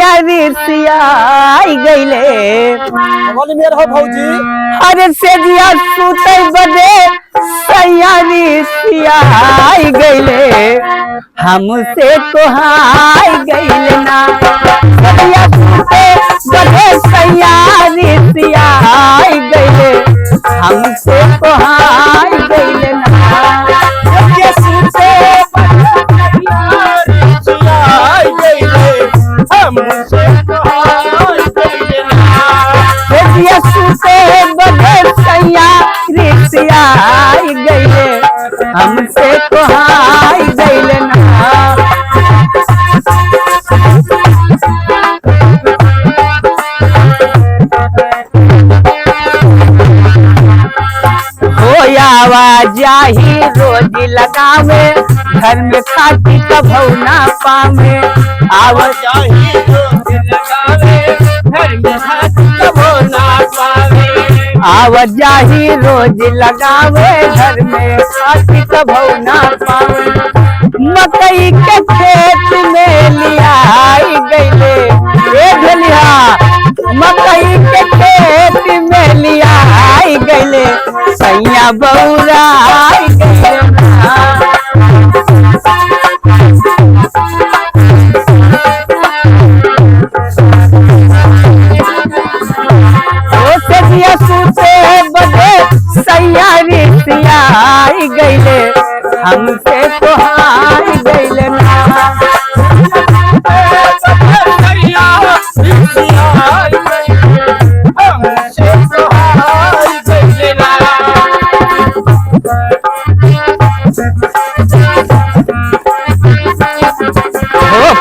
सैया रिसियाई गईले भौजी अरे से जिया सुते बदे सैया रिसियाई गईले हमसे कोहाई गईले ना सैया सुते बदे सैया रिसियाई गईले हमसे कोहाई गईले ना ये सुते हमसे सुते बदे सैया रिसियाई गईले हमसे कोहाई गईले ना जाही रोजी लगावे घर में खाती कभौ ना पावे आवाजाही रोजी लगावे घर में खाती कभौ ना पावे आवाजाही रोज लगावे घर में खाती कभौ ना पावे मकई के खेत में लियाई गईले ढलिया मकई के खेत में लियाई गईले सैया बौराई गईले सुते बदे सैया रिसियाई गईले हमसे कोहाई गईले ना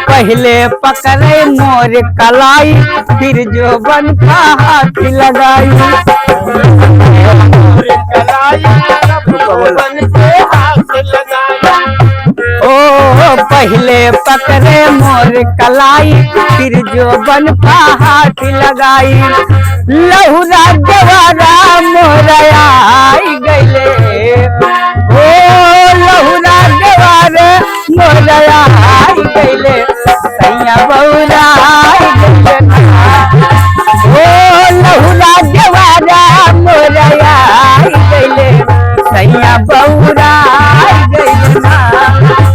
पहले पकड़े मोर कलाई फिर जो बन का हाथ लगाई ओ पहले पकड़े मोर कलाई फिर जो बन का हाथ लगाई लहुरा जवारा मोरयाई गईले ओ लहुरा जवारा मोरयाई गईले सैया बौराई गईले ओ लहुरा जवारा मोरयाई गईले सैया बौराई गईले ना